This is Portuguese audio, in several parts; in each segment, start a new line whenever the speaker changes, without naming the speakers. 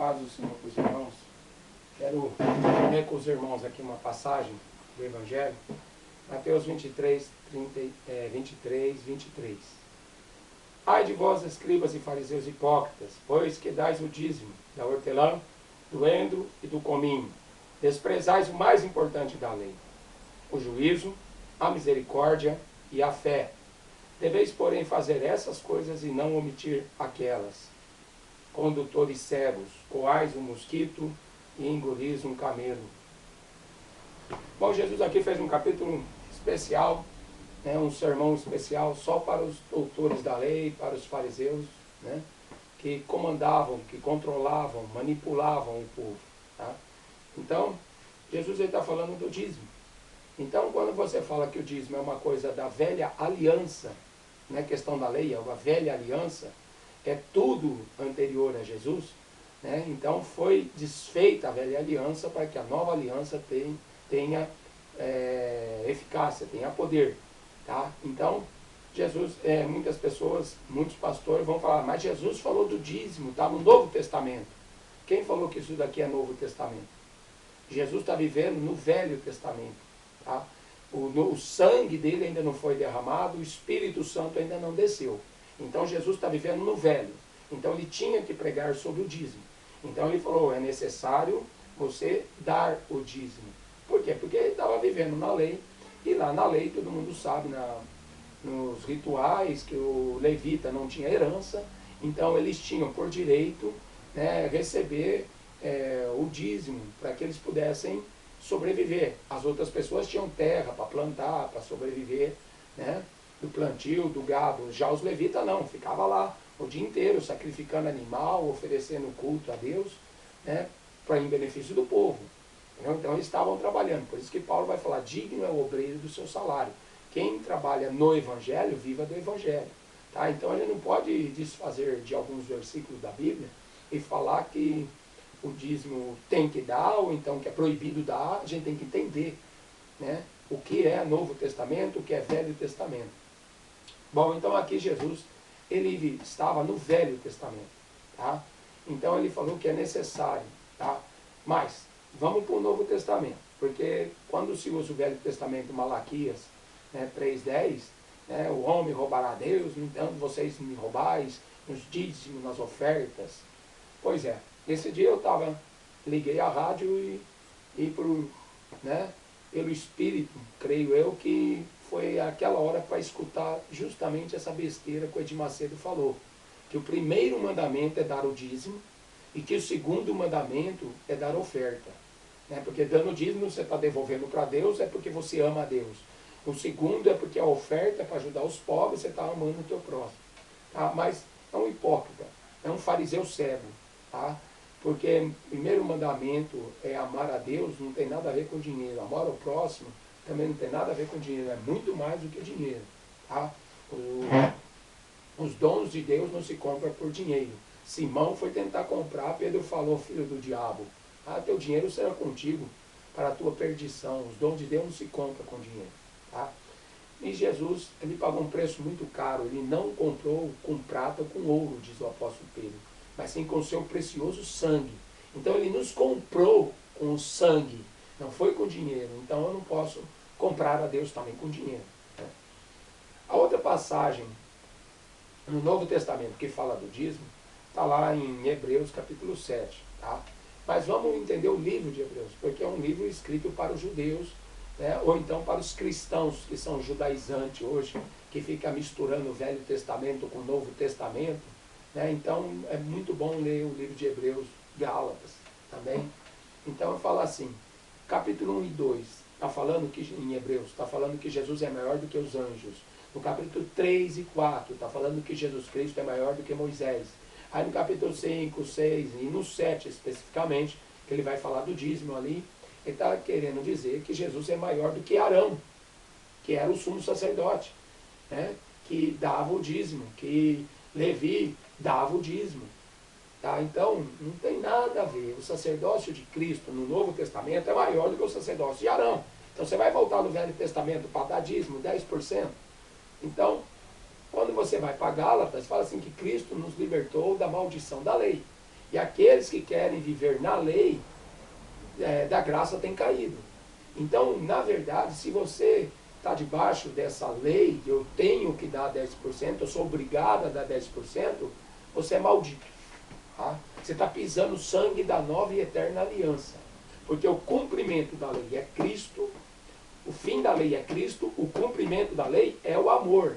Paz do Senhor para os irmãos. Quero ler com os irmãos aqui uma passagem do Evangelho, Mateus 23, 23. Ai de vós, escribas e fariseus hipócritas, pois que dais o dízimo da hortelã, do endro e do cominho. Desprezais o mais importante da lei, o juízo, a misericórdia e a fé. Deveis, porém, fazer essas coisas e não omitir aquelas. Condutores cegos, coais um mosquito e engolis um camelo. Bom, Jesus aqui fez um capítulo especial, um sermão especial só para os doutores da lei, para os fariseus, que comandavam, que controlavam, manipulavam o povo. Tá? Então, Jesus está falando do dízimo. Então, quando você fala que o dízimo é uma coisa da velha aliança, não é questão da lei, é uma velha aliança, é tudo anterior a Jesus, então foi desfeita a velha aliança para que a nova aliança tenha eficácia, tenha poder. Tá? Então, Jesus, muitas pessoas, muitos pastores vão falar, mas Jesus falou do dízimo, está no Novo Testamento. Quem falou que isso daqui é Novo Testamento? Jesus está vivendo no Velho Testamento. Tá? O sangue dele ainda não foi derramado, o Espírito Santo ainda não desceu. Então Jesus está vivendo no Velho. Então ele tinha que pregar sobre o dízimo. Então ele falou, é necessário você dar o dízimo. Por quê? Porque ele estava vivendo na lei, e lá na lei todo mundo sabe, nos rituais, que o levita não tinha herança, então eles tinham por direito receber o dízimo, para que eles pudessem sobreviver. As outras pessoas tinham terra para plantar, para sobreviver, do plantio, do gado. Já os levitas não, ficava lá o dia inteiro sacrificando animal, oferecendo culto a Deus, em benefício do povo. Entendeu? Então eles estavam trabalhando. Por isso que Paulo vai falar, digno é o obreiro do seu salário. Quem trabalha no Evangelho, viva do Evangelho. Tá? Então ele não pode desfazer de alguns versículos da Bíblia e falar que o dízimo tem que dar, ou então que é proibido dar. A gente tem que entender o que é Novo Testamento, o que é Velho Testamento. Bom, então aqui Jesus, ele estava no Velho Testamento. Tá? Então ele falou que é necessário. Tá? Mas, vamos para o Novo Testamento. Porque quando se usa o Velho Testamento, Malaquias 3:10, o homem roubará a Deus, no entanto vocês me roubais, nos dízimos, nas ofertas. Pois é, esse dia eu liguei a rádio e pelo Espírito, creio eu, que foi aquela hora para escutar justamente essa besteira que o Edir Macedo falou. Que o primeiro mandamento é dar o dízimo e que o segundo mandamento é dar oferta. Porque dando dízimo você está devolvendo para Deus, é porque você ama a Deus. O segundo é porque a oferta é para ajudar os pobres, você está amando o teu próximo. Tá? Mas é um hipócrita, é um fariseu cego. Tá? Porque o primeiro mandamento é amar a Deus, não tem nada a ver com dinheiro. Amar ao próximo também não tem nada a ver com dinheiro, é muito mais do que dinheiro. Tá? Os dons de Deus não se compram por dinheiro. Simão foi tentar comprar, Pedro falou, filho do diabo, teu dinheiro será contigo para a tua perdição. Os dons de Deus não se compram com dinheiro. Tá? E Jesus, ele pagou um preço muito caro, ele não comprou com prata ou com ouro, diz o apóstolo Pedro, mas sim com o seu precioso sangue. Então ele nos comprou com o sangue, não foi com dinheiro. Então eu não posso comprar a Deus também com dinheiro. A outra passagem no Novo Testamento que fala do dízimo está lá em Hebreus capítulo 7. Tá? Mas vamos entender o livro de Hebreus, porque é um livro escrito para os judeus, ou então para os cristãos que são judaizantes hoje, que fica misturando o Velho Testamento com o Novo Testamento. Então é muito bom ler o livro de Hebreus, Gálatas também. Então eu falo assim, capítulo 1 e 2, está falando que em Hebreus, está falando que Jesus é maior do que os anjos. No capítulo 3 e 4, está falando que Jesus Cristo é maior do que Moisés. Aí no capítulo 5, 6 e no 7 especificamente, que ele vai falar do dízimo ali, ele está querendo dizer que Jesus é maior do que Arão, que era o sumo sacerdote, que dava o dízimo, que Levi dava o dízimo. Tá? Então, não tem nada a ver. O sacerdócio de Cristo no Novo Testamento é maior do que o sacerdócio de Arão. Então, você vai voltar no Velho Testamento para dar dízimo, 10%. Então, quando você vai para Gálatas, fala assim que Cristo nos libertou da maldição da lei. E aqueles que querem viver na lei, da graça têm caído. Então, na verdade, se você está debaixo dessa lei, eu tenho que dar 10%, eu sou obrigado a dar 10%, você é maldito. Tá? Você está pisando o sangue da nova e eterna aliança. Porque o cumprimento da lei é Cristo, o fim da lei é Cristo, o cumprimento da lei é o amor.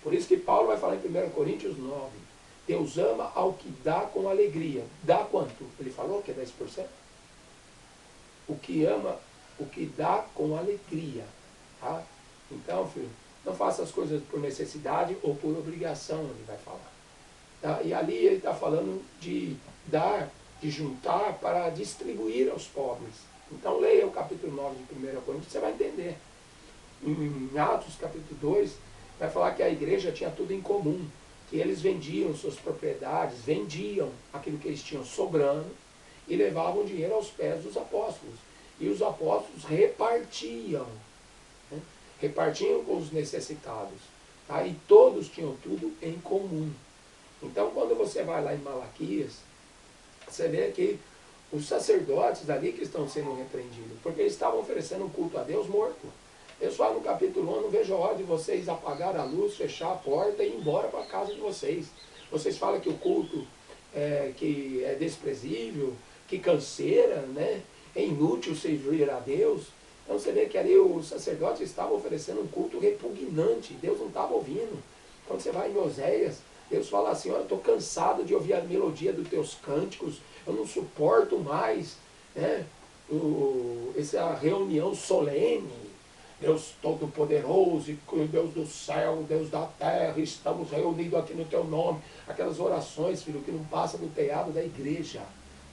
Por isso que Paulo vai falar em 1 Coríntios 9, Deus ama ao que dá com alegria. Dá quanto? Ele falou que é 10%? O que ama, o que dá com alegria. Tá? Então, filho, não faça as coisas por necessidade ou por obrigação, ele vai falar. Tá? E ali ele está falando de dar, de juntar para distribuir aos pobres. Então leia o capítulo 9 de 1 Coríntios, você vai entender. Em Atos capítulo 2, vai falar que a igreja tinha tudo em comum, que eles vendiam suas propriedades, vendiam aquilo que eles tinham sobrando e levavam dinheiro aos pés dos apóstolos. E os apóstolos repartiam, né? Repartiam com os necessitados. Tá? E todos tinham tudo em comum. Então, quando você vai lá em Malaquias, você vê que os sacerdotes ali que estão sendo repreendidos, porque eles estavam oferecendo um culto a Deus morto. Deus fala no capítulo 1, não vejo a hora de vocês apagar a luz, fechar a porta e ir embora para a casa de vocês. Vocês falam que o culto que é desprezível, que canseira, né? É inútil servir a Deus. Então você vê que ali os sacerdotes estavam oferecendo um culto repugnante, Deus não estava ouvindo. Quando você vai em Oséias, Deus fala assim, olha, eu estou cansado de ouvir a melodia dos teus cânticos, eu não suporto mais, né, essa reunião solene, Deus Todo-Poderoso, Deus do céu, Deus da terra, estamos reunidos aqui no teu nome. Aquelas orações, filho, que não passa do teatro da igreja.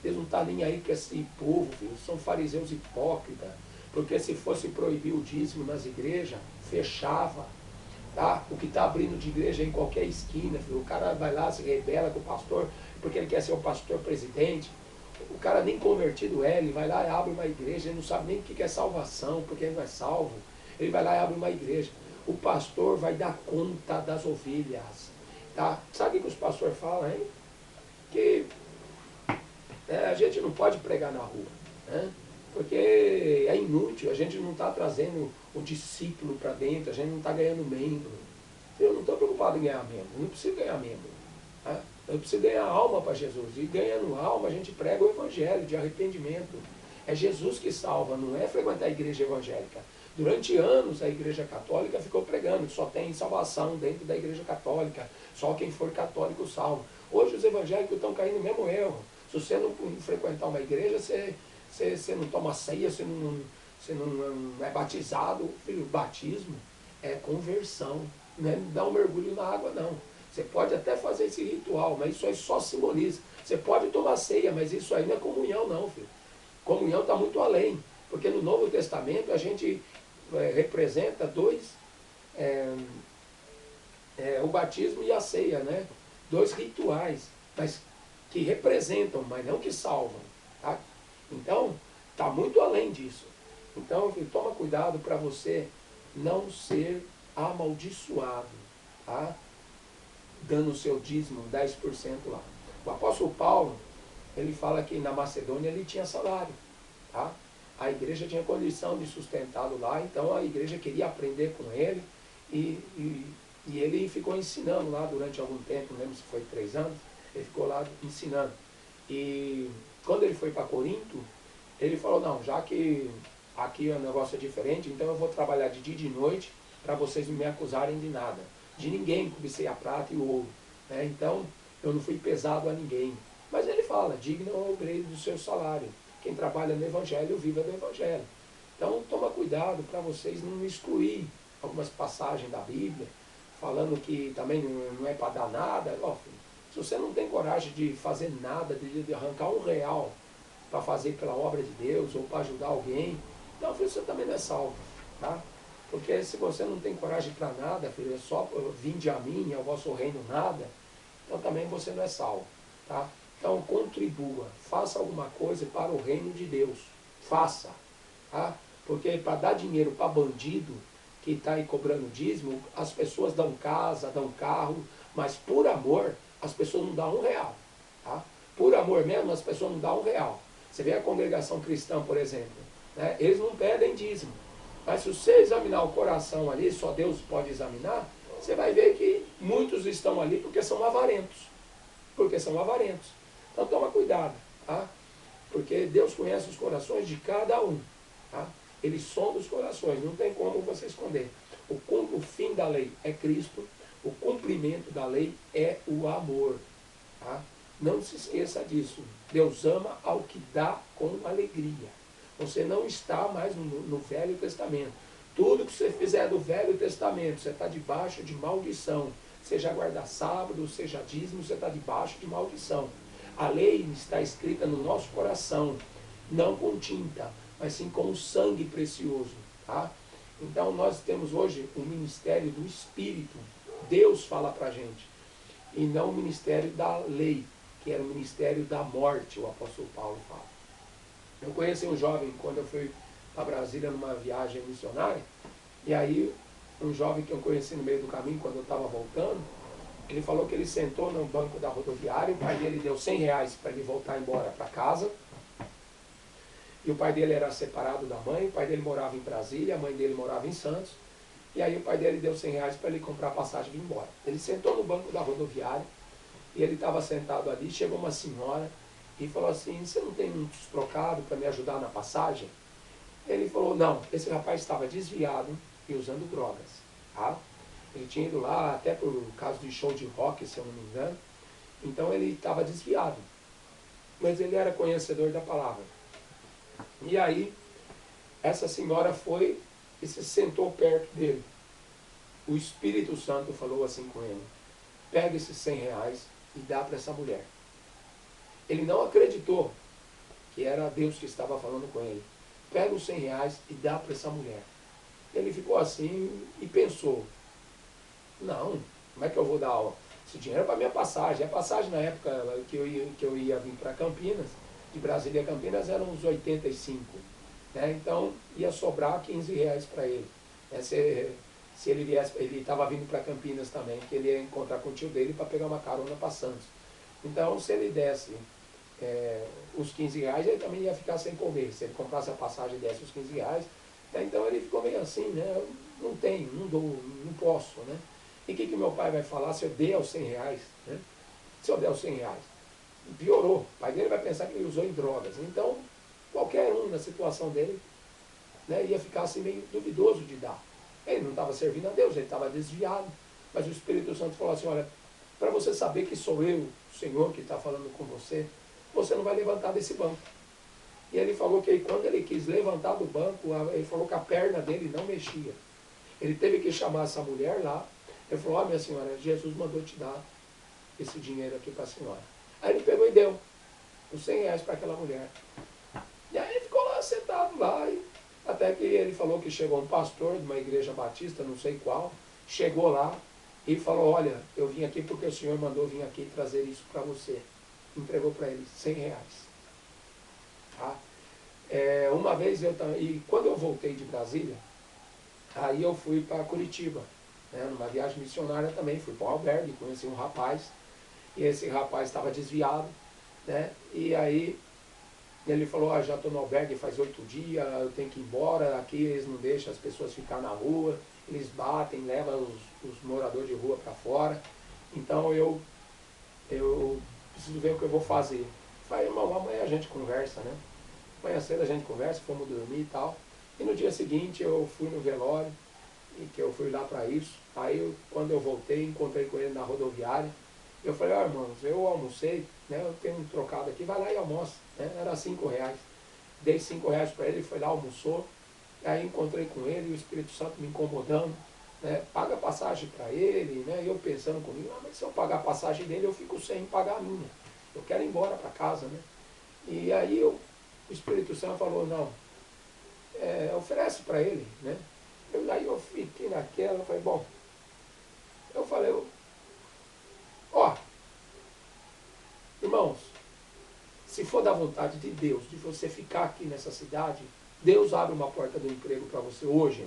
Deus não está nem aí com esse povo, filho, são fariseus hipócritas, porque se fosse proibir o dízimo nas igrejas, fechava. Tá? O que está abrindo de igreja em qualquer esquina, filho. O cara vai lá, se rebela com o pastor, porque ele quer ser o pastor presidente. O cara nem convertido é, ele vai lá e abre uma igreja, ele não sabe nem o que é salvação, porque ele não é salvo. Ele vai lá e abre uma igreja. O pastor vai dar conta das ovelhas. Tá? Sabe o que os pastores falam, hein? Que a gente não pode pregar na rua, né? Porque é inútil, a gente não está trazendo o discípulo para dentro, a gente não está ganhando membro. Eu não estou preocupado em ganhar membro, eu não preciso ganhar membro. Tá? Eu preciso ganhar alma para Jesus. E ganhando alma, a gente prega o evangelho de arrependimento. É Jesus que salva, não é frequentar a igreja evangélica. Durante anos a igreja católica ficou pregando que só tem salvação dentro da igreja católica, só quem for católico salva. Hoje os evangélicos estão caindo no mesmo erro. Se você não frequentar uma igreja, você não toma ceia, você não é batizado. Filho, batismo é conversão, não é dar um mergulho na água, não. Você pode até fazer esse ritual, mas isso aí só simboliza. Você pode tomar ceia, mas isso aí não é comunhão, não, filho. Comunhão está muito além, porque no Novo Testamento a gente representa o batismo e a ceia, né? Dois rituais, mas que representam, mas não que salvam. Tá? Então, está muito além disso. Então, filho, toma cuidado para você não ser amaldiçoado, tá? Dando o seu dízimo, 10% lá. O apóstolo Paulo, ele fala que na Macedônia ele tinha salário, tá? A igreja tinha condição de sustentá-lo lá, então a igreja queria aprender com ele e ele ficou ensinando lá durante algum tempo, não lembro se foi 3 anos, ele ficou lá ensinando. E quando ele foi para Corinto, ele falou, não, já que aqui o negócio é diferente, então eu vou trabalhar de dia e de noite para vocês não me acusarem de nada. De ninguém cobicei a prata e o ouro. Né? Então, eu não fui pesado a ninguém. Mas ele fala, digno é o obreiro do seu salário. Quem trabalha no Evangelho, viva do Evangelho. Então, toma cuidado para vocês não excluir algumas passagens da Bíblia, falando que também não é para dar nada. Ó, filho, se você não tem coragem de fazer nada, de arrancar R$1 para fazer pela obra de Deus ou para ajudar alguém, então, filho, você também não é salvo. Tá? Porque se você não tem coragem para nada, filho, é só vinde a mim, ao vosso reino nada, então também você não é salvo. Tá? Então contribua, faça alguma coisa para o reino de Deus. Faça. Tá? Porque para dar dinheiro para bandido que está aí cobrando dízimo, as pessoas dão casa, dão carro, mas por amor as pessoas não dão R$1. Tá? por amor mesmo, as pessoas não dão R$1. Você vê a congregação cristã, por exemplo, né? Eles não pedem dízimo. Mas se você examinar o coração ali, só Deus pode examinar, você vai ver que muitos estão ali porque são avarentos. Porque são avarentos. Então toma cuidado, tá? Porque Deus conhece os corações de cada um. Tá? Ele sonda os corações, não tem como você esconder. O fim da lei é Cristo, o cumprimento da lei é o amor. Tá? Não se esqueça disso. Deus ama ao que dá com alegria. Você não está mais no Velho Testamento. Tudo que você fizer do Velho Testamento, você está debaixo de maldição. Seja guardar sábado, seja dízimo, você está debaixo de maldição. A lei está escrita no nosso coração, não com tinta, mas sim com o sangue precioso. Tá? Então nós temos hoje o ministério do Espírito. Deus fala para a gente. E não o ministério da lei, que era o ministério da morte, o apóstolo Paulo fala. Eu conheci um jovem quando eu fui para Brasília numa viagem missionária, e aí um jovem que eu conheci no meio do caminho, quando eu estava voltando, ele falou que ele sentou no banco da rodoviária, o pai dele deu R$100 para ele voltar embora para casa, e o pai dele era separado da mãe, o pai dele morava em Brasília, a mãe dele morava em Santos, e aí o pai dele deu R$100 para ele comprar passagem e vir embora. Ele sentou no banco da rodoviária, e ele estava sentado ali, chegou uma senhora, e falou assim, você não tem uns trocados para me ajudar na passagem? Ele falou, não, esse rapaz estava desviado e usando drogas. Tá? Ele tinha ido lá até por causa de show de rock, se eu não me engano. Então ele estava desviado. Mas ele era conhecedor da palavra. E aí, essa senhora foi e se sentou perto dele. O Espírito Santo falou assim com ele, pega esses R$100 e dá para essa mulher. Ele não acreditou que era Deus que estava falando com ele. Pega os R$100 e dá para essa mulher. Ele ficou assim e pensou, não, como é que eu vou dar esse dinheiro para minha passagem? A passagem na época que eu ia vir para Campinas, de Brasília a Campinas, eram uns 85. Né? Então ia sobrar R$15 para ele. Se ele viesse, ele estava vindo para Campinas também, que ele ia encontrar com o tio dele para pegar uma carona para Santos. Então se ele desse os R$15, ele também ia ficar sem comer. Se ele comprasse a passagem e desse os R$15, né? Então ele ficou meio assim, né? Eu não tenho, não dou, não posso, né? E o que meu pai vai falar se eu der os R$100? Né? Se eu der os R$100? Piorou. O pai dele vai pensar que ele usou em drogas. Então, qualquer um na situação dele, né, ia ficar assim meio duvidoso de dar. Ele não estava servindo a Deus, ele estava desviado. Mas o Espírito Santo falou assim, olha, para você saber que sou eu, o Senhor, que está falando com você, você não vai levantar desse banco. E ele falou que quando ele quis levantar do banco, ele falou que a perna dele não mexia. Ele teve que chamar essa mulher lá. Ele falou, ó, minha senhora, Jesus mandou te dar esse dinheiro aqui para a senhora. Aí ele pegou e deu os R$100 para aquela mulher. E aí ele ficou lá, sentado lá, até que ele falou que chegou um pastor de uma igreja batista, não sei qual, chegou lá e falou, olha, eu vim aqui porque o senhor mandou vir aqui trazer isso para você. Entregou para ele R$100. Tá? Uma vez e quando eu voltei de Brasília, aí eu fui para Curitiba, né, numa viagem missionária também, fui para o albergue, conheci um rapaz, e esse rapaz estava desviado, né, e aí ele falou, já estou no albergue faz 8 dias, eu tenho que ir embora, aqui eles não deixam as pessoas ficar na rua, eles batem, levam os moradores de rua para fora, então eu preciso ver o que eu vou fazer. Falei, irmão, amanhã a gente conversa, né? Amanhã cedo a gente conversa, fomos dormir e tal. E no dia seguinte eu fui no velório, e que eu fui lá para isso. Aí quando eu voltei, encontrei com ele na rodoviária. Eu falei, irmãos, eu almocei, né? Eu tenho um trocado aqui, vai lá e almoça. Né? Era R$5. Dei R$5 para ele, foi lá, almoçou. Aí encontrei com ele, o Espírito Santo me incomodando. Né? Paga a passagem para ele, né? E eu pensando comigo, mas se eu pagar a passagem dele, eu fico sem pagar a minha. Eu quero ir embora para casa, né? E aí o Espírito Santo falou, não, oferece para ele, né? Aí eu fiquei naquela, falei, bom, eu falei, ó, irmãos, se for da vontade de Deus, de você ficar aqui nessa cidade, Deus abre uma porta do emprego para você hoje.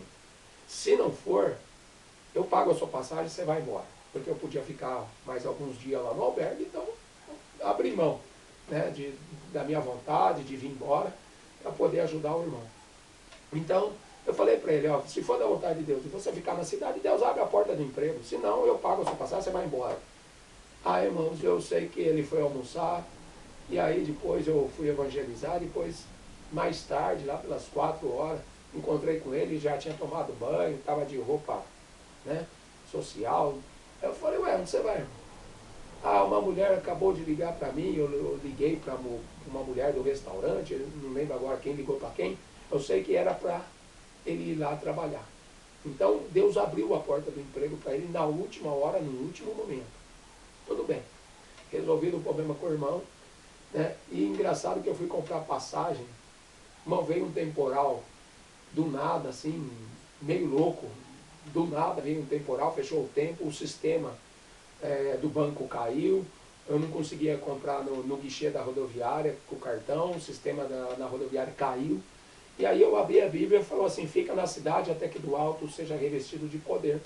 Se não for, eu pago a sua passagem e você vai embora. Porque eu podia ficar mais alguns dias lá no albergue, então abri mão. né, da minha vontade de vir embora, para poder ajudar o irmão. Então, eu falei para ele, ó, se for da vontade de Deus e você ficar na cidade, Deus abre a porta do emprego, senão eu pago a sua passagem, você vai embora. Ah, irmãos, eu sei que ele foi almoçar, e aí depois eu fui evangelizar, depois, mais tarde, lá pelas 4 horas, encontrei com ele, já tinha tomado banho, estava de roupa, né, social. Eu falei, ué, onde você vai, irmão? Ah, uma mulher acabou de ligar para mim, eu liguei para uma mulher do restaurante, eu não lembro agora quem ligou para quem, eu sei que era para ele ir lá trabalhar. Então, Deus abriu a porta do emprego para ele na última hora, no último momento. Tudo bem. Resolvido o problema com o irmão, né? E engraçado que eu fui comprar passagem, irmão, veio um temporal, do nada, assim, meio louco, do nada veio um temporal, fechou o tempo, o sistema do banco caiu, eu não conseguia comprar no guichê da rodoviária com o cartão, o sistema na rodoviária caiu. E aí eu abri a Bíblia e falou assim, fica na cidade até que do alto seja revestido de poder.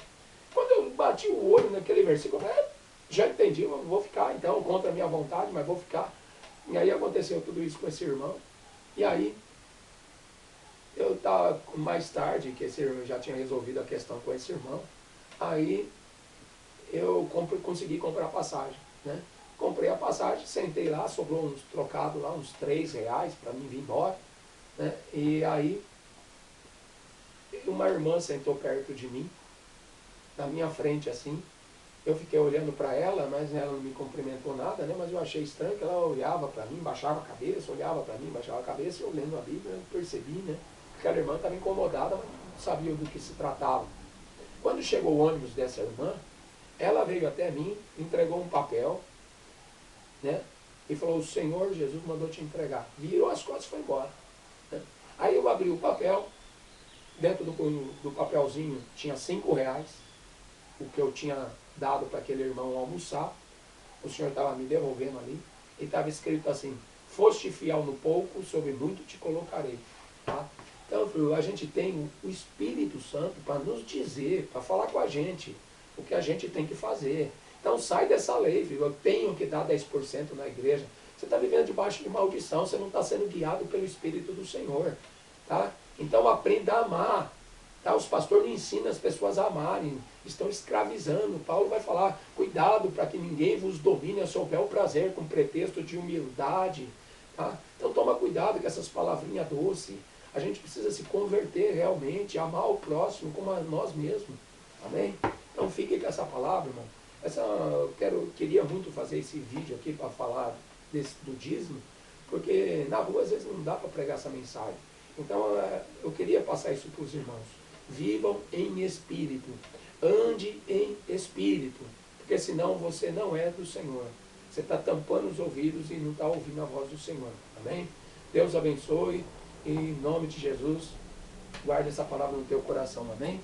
Quando eu bati o olho naquele versículo, eu falei, já entendi, eu vou ficar então, contra a minha vontade, mas vou ficar. E aí aconteceu tudo isso com esse irmão. E aí, eu estava mais tarde, que esse irmão já tinha resolvido a questão com esse irmão, aí eu consegui comprar a passagem, né? Comprei a passagem, sentei lá, sobrou uns trocados lá, uns R$ 3 para mim vir embora, né? E aí uma irmã sentou perto de mim, na minha frente assim, eu fiquei olhando para ela, mas ela não me cumprimentou nada, né? Mas eu achei estranho que ela olhava para mim, baixava a cabeça, olhava para mim, baixava a cabeça, e eu lendo a Bíblia, eu percebi, né? Que aquela irmã estava incomodada, mas não sabia do que se tratava. Quando chegou o ônibus dessa irmã, ela veio até mim, entregou um papel, né? E falou, o Senhor Jesus mandou te entregar. Virou as costas e foi embora. Né? Aí eu abri o papel, dentro do papelzinho tinha R$ 5, o que eu tinha dado para aquele irmão almoçar. O Senhor estava me devolvendo ali. E estava escrito assim, foste fiel no pouco, sobre muito te colocarei. Tá? Então, a gente tem o Espírito Santo para nos dizer, para falar com a gente, o que a gente tem que fazer. Então sai dessa lei, filho. Eu tenho que dar 10% na igreja. Você está vivendo debaixo de maldição, você não está sendo guiado pelo Espírito do Senhor. Tá? Então aprenda a amar. Tá? Os pastores não ensinam as pessoas a amarem, estão escravizando. Paulo vai falar, cuidado para que ninguém vos domine a seu bel prazer com pretexto de humildade. Tá? Então toma cuidado com essas palavrinhas doces. A gente precisa se converter realmente, amar o próximo como a nós mesmos. Amém? Então fique com essa palavra, irmão. Queria muito fazer esse vídeo aqui para falar do dízimo, porque na rua às vezes não dá para pregar essa mensagem. Então eu queria passar isso para os irmãos. Vivam em espírito, ande em espírito, porque senão você não é do Senhor. Você está tampando os ouvidos e não está ouvindo a voz do Senhor. Amém? Deus abençoe, e em nome de Jesus, guarde essa palavra no teu coração. Amém?